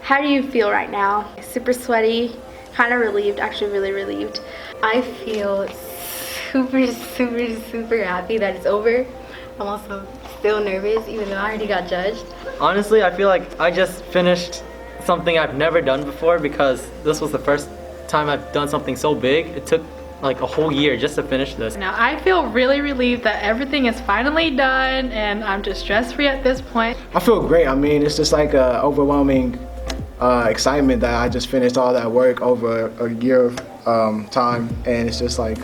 How do you feel right now? Super sweaty, kind of relieved, actually really relieved. I feel super happy that it's over. I'm also still nervous even though I already got judged. Honestly, I feel like I just finished something I've never done before because this was the first time I've done something so big. It took like a whole year just to finish this. Now I feel really relieved that everything is finally done and I'm just stress-free at this point. I feel great. I mean, it's just like a overwhelming excitement that I just finished all that work over a year of time, and it's just like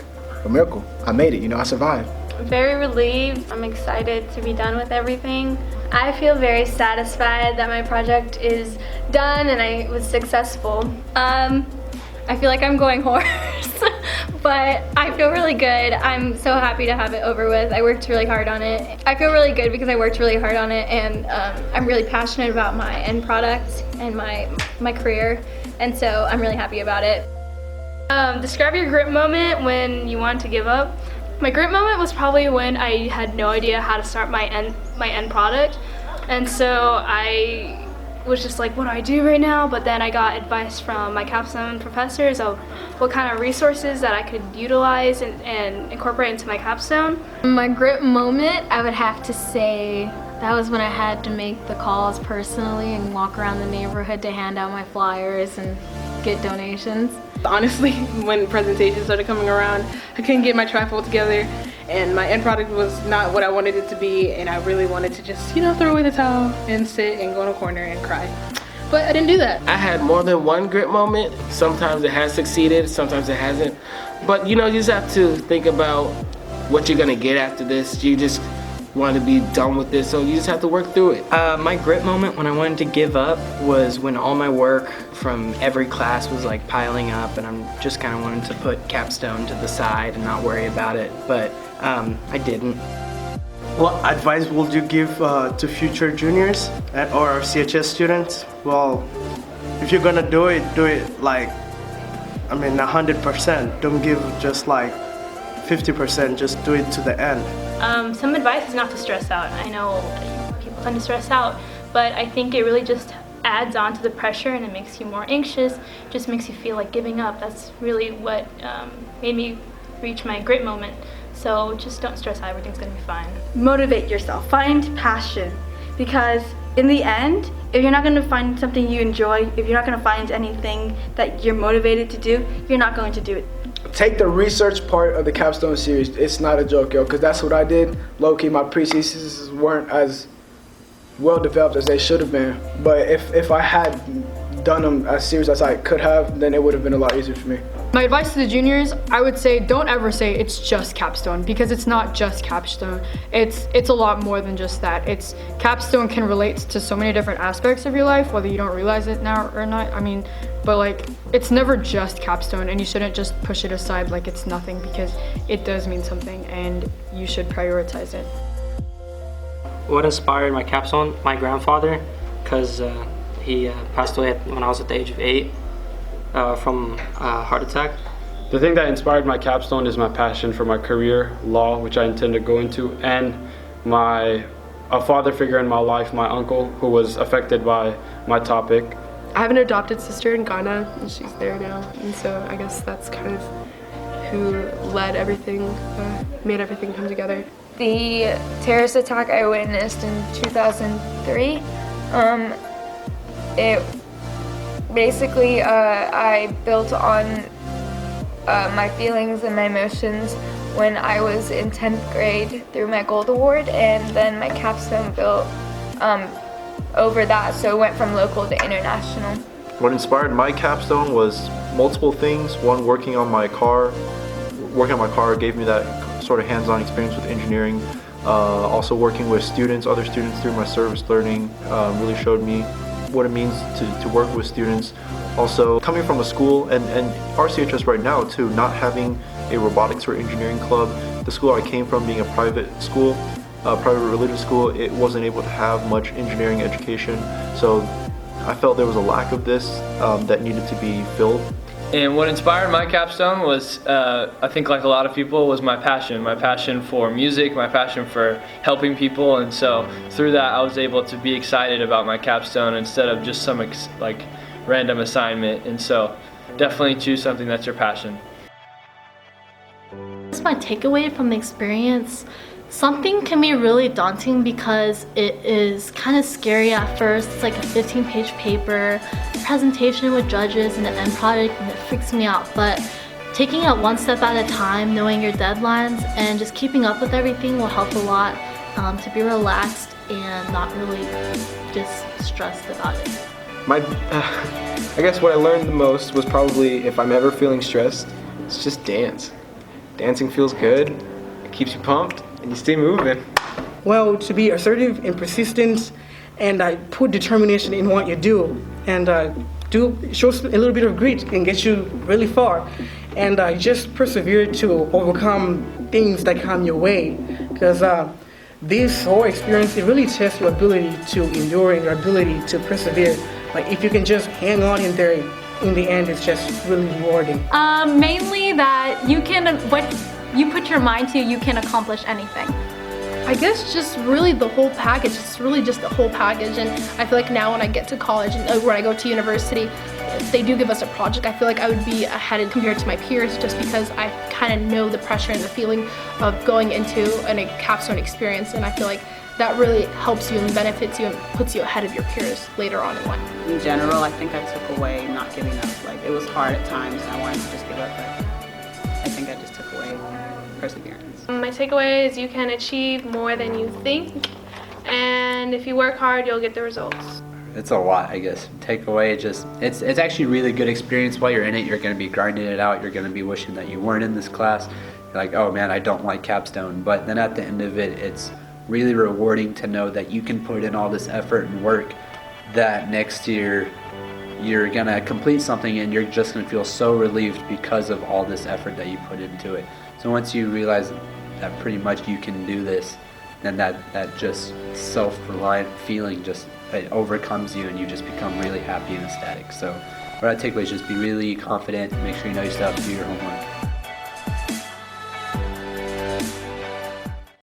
a miracle. I made it, I survived. Very relieved. I'm excited to be done with everything. I feel very satisfied that my project is done and I was successful. I feel like I'm going hoarse, but I feel really good. I'm so happy to have it over with. I worked really hard on it. I feel really good because I worked really hard on it, and I'm really passionate about my end product and my career, and so I'm really happy about it. Describe your grip moment when you wanted to give up. My grip moment was probably when I had no idea how to start my end product, and so I was just like, what do I do right now? But then I got advice from my Capstone professors of what kind of resources that I could utilize and incorporate into my Capstone. My grip moment, I would have to say that was when I had to make the calls personally and walk around the neighborhood to hand out my flyers and get donations. Honestly, when presentations started coming around, I couldn't get my trifold together, and my end product was not what I wanted it to be, and I really wanted to just, throw away the towel and sit and go in a corner and cry. But I didn't do that. I had more than one grip moment. Sometimes it has succeeded, sometimes it hasn't. But you just have to think about what you're gonna get after this. You just want to be done with this, so you just have to work through it. My grip moment when I wanted to give up was when all my work from every class was like piling up, and I'm just kind of wanted to put Capstone to the side and not worry about it, but I didn't. What advice would you give to future juniors or CHS students? Well, if you're gonna do it like, 100%. Don't give just like 50%, just do it to the end. Some advice is not to stress out. I know people tend to stress out, but I think it really just adds on to the pressure and it makes you more anxious, just makes you feel like giving up. That's really what made me reach my grit moment. So just don't stress out, everything's gonna be fine. Motivate yourself, find passion, because in the end, if you're not gonna find something you enjoy, if you're not gonna find anything that you're motivated to do, you're not going to do it. Take the research part of the Capstone series. It's not a joke, because that's what I did. Low-key, my pre-theses weren't as well developed as they should have been. But if I had done them as serious as I could have, then it would have been a lot easier for me. My advice to the juniors, I would say don't ever say it's just Capstone, because it's not just Capstone. It's a lot more than just that. Capstone can relate to so many different aspects of your life, whether you don't realize it now or not. But like, it's never just Capstone, and you shouldn't just push it aside like it's nothing, because it does mean something and you should prioritize it. What inspired my Capstone? My grandfather, because he passed away when I was at the age of 8 from a heart attack. The thing that inspired my Capstone is my passion for my career, law, which I intend to go into, and a father figure in my life, my uncle, who was affected by my topic. I have an adopted sister in Ghana, and she's there now, and so I guess that's kind of who led everything, made everything come together. The terrorist attack I witnessed in 2003, it basically, I built on my feelings and my emotions when I was in 10th grade through my Gold Award, and then my Capstone built over that, so it went from local to international. What inspired my Capstone was multiple things. One, working on my car. Working on my car gave me that sort of hands-on experience with engineering. Also working with students, other students through my service learning really showed me what it means to work with students. Also, coming from a school, and RCHS right now too, not having a robotics or engineering club. The school I came from being a private school, private religious school, it wasn't able to have much engineering education. So I felt there was a lack of this that needed to be filled. And what inspired my capstone was, I think like a lot of people, was my passion for music, my passion for helping people. And so through that I was able to be excited about my capstone instead of just some like random assignment. And so definitely choose something that's your passion. What's my takeaway from the experience? Something can be really daunting because it is kind of scary at first. It's like a 15-page paper, presentation with judges, and the end product, and it freaks me out. But taking it one step at a time, knowing your deadlines, and just keeping up with everything will help a lot to be relaxed and not really just stressed about it. I guess what I learned the most was probably if I'm ever feeling stressed, it's just dance. Dancing feels good, it keeps you pumped, and you stay moving. Well, to be assertive and persistent, and put determination in what you do, and show a little bit of grit and get you really far, and just persevere to overcome things that come your way, because this whole experience, it really tests your ability to endure and your ability to persevere. Like if you can just hang on in there, in the end, it's just really rewarding. Mainly that you can, what you put your mind to, you can accomplish anything. I guess just really the whole package. It's really just the whole package, and I feel like now when I get to college and when I go to university, they do give us a project. I feel like I would be ahead compared to my peers just because I kind of know the pressure and the feeling of going into a capstone experience, and I feel like that really helps you and benefits you and puts you ahead of your peers later on in life. In general, I think I took away not giving up. Like it was hard at times and I wanted to just give up, but I think I just took away perseverance. My takeaway is you can achieve more than you think, and if you work hard, you'll get the results. It's a lot, I guess. Takeaway, just it's actually a really good experience while you're in it. You're going to be grinding it out. You're going to be wishing that you weren't in this class. You're like, oh man, I don't like capstone. But then at the end of it, it's really rewarding to know that you can put in all this effort and work that next year you're going to complete something and you're just going to feel so relieved because of all this effort that you put into it. So once you realize that pretty much you can do this, then that just self-reliant feeling just it overcomes you and you just become really happy and ecstatic. So what I take away is just be really confident, make sure you know your stuff, do your homework.